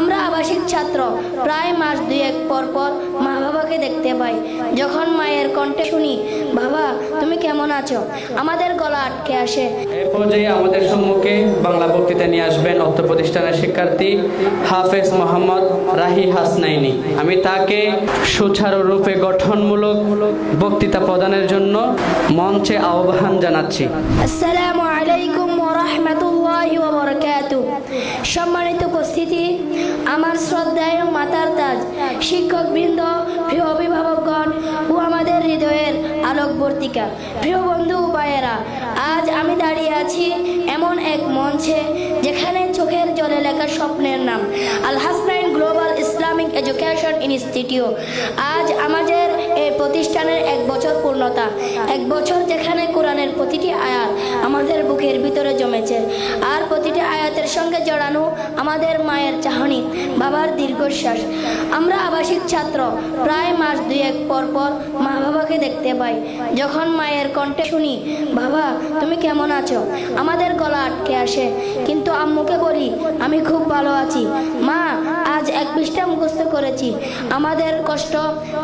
আমরা আবাসিক ছাত্র, প্রায় মাস দুয়েক পর পর মা বাবাকে দেখতে পাই। যখন মায়ের কণ্ঠে শুনি, বাবা তুমি কেমন আছো, আমাদের গলা আটকে আসে। এই পর্যায়ে আমাদের সম্মুখে বাংলা বক্তৃতা নিয়ে আসবেন অর্থ প্রতিষ্ঠানের শিক্ষার্থী হাফেজ মোহাম্মদ রাহি হাসনাইনি। আমি তাকে সুচারুরূপে গঠনমূলক বক্তৃতা প্রদানের জন্য মঞ্চে আহ্বান জানাচ্ছি। আসসালামু আলাইকুম ওয়া রাহমাতুল্লাহি ওয়া বারাকাতুহু। সম্মানিত উপস্থিতি, আমার শ্রদ্ধায় মাতার তাজ, শিক্ষকবৃন্দ, প্রিয় অভিভাবকগণ ও আমাদের হৃদয়ের আলোকবর্তিকা, প্রিয় বন্ধু ও ভাইয়েরা, আজ আমি দাঁড়িয়ে আছি এমন এক মঞ্চে যেখানে চোখের জলে লেখা স্বপ্নের নাম Al Hasnain global Islamic education institute. আজ আমাদের এই প্রতিষ্ঠানের 1 বছর পূর্ণতা, 1 বছর যেখানে কোরআনের প্রতিটি আয়াত আমাদের বুকের ভিতরে জমেছে, আর প্রতিটি আয়াতের সঙ্গে জড়ানো আমাদের মায়ের চাহনি, বাবার দীর্ঘশ্বাস। আমরা আবাসিক ছাত্র, প্রায় মাস দুয়েক পর পর মা বাবাকে দেখতে পাই। যখন মায়ের কণ্ঠে শুনি, বাবা তুমি কেমন আছো, আমাদের গলা আটকে আসে। কিন্তু আম্মুকে বলি, আমি খুব ভালো আছি মা, আজ 1 পৃষ্ঠা মুখস্থ করেছি। আমাদের কষ্ট,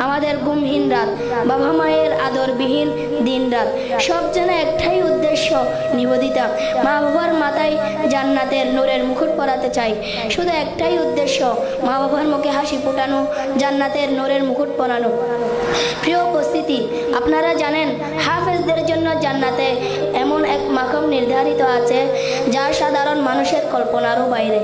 আমাদের ঘুমহীন রাত, বাবা মায়ের আদরবিহীন দিন রাত, সব যেন একটাই উদ্দেশ্য, নিবেদিতা। মা বাবার মাথায় জান্নাতের নূরের মুকুট পরাতে চাই। শুধু একটাই উদ্দেশ্য, মা বাবার মুখে হাসি ফোটানো, জান্নাতের নূরের মুকুট পরানো। প্রিয় উপস্থিতি, আপনারা জানেন হাফেজদের জন্য জান্নাতে এমন এক মাকাম নির্ধারিত আছে যা সাধারণ মানুষের কল্পনারও বাইরে।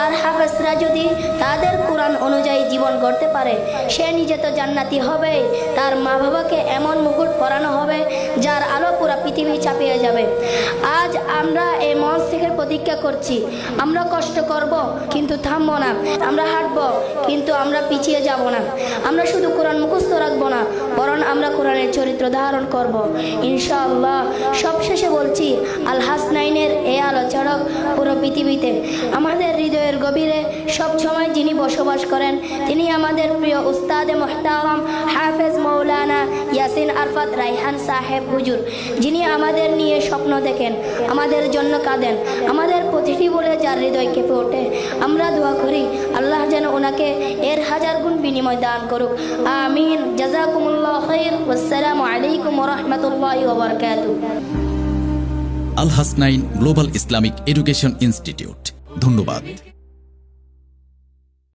আর হাফেজরা যদি তাদের কোরআন অনুযায়ী জীবন গড়তে পারে, সে নিজে তো জান্নাতি হবে, তার মা বাবাকে এমন মুকুট পরানো হবে যার আলো পুরা পৃথিবী চাপিয়ে যাবে। আজ আমরা এই মঞ্চ থেকে প্রতিজ্ঞা করছি, আমরা কষ্ট করব কিন্তু থামবো না, আমরা হাঁটবো কিন্তু আমরা পিছিয়ে যাব না। আমরা শুধু কোরআন মুখস্থ রাখবো না, বরং আমরা কোরআনের চরিত্র ধারণ করব ইনশাআল্লাহ। সবশেষে বলছি, আল হাসনাইনের এই আলো চড়ক পুরো পৃথিবীতে। আমাদের হৃদয়ের গভীরে সব সময় যিনি বসবাস করেন, তিনি আমাদের প্রিয় উস্তাদে মুহতারাম হাফেজ মৌলানা ইয়াসিন আরফাত রাইহান সাহেব হুজুর, যিনি আমাদের নিয়ে স্বপ্ন দেখেন, আমাদের জন্য কাঁদেন, আমাদের প্রতিটি বলে যার হৃদয় কেঁপে ওঠে। আমরা দোয়া করি আল্লাহ যেন ওনাকে এর 1000 গুণ বিনিময় দান করুক, আমিন। জাযাকুমুল্লাহ খাইর। আসসালামু আলাইকুম ওয়া রাহমাতুল্লাহি ওয়া বারাকাতুহু। Al Hasnain global Islamic education institute. ধন্যবাদ।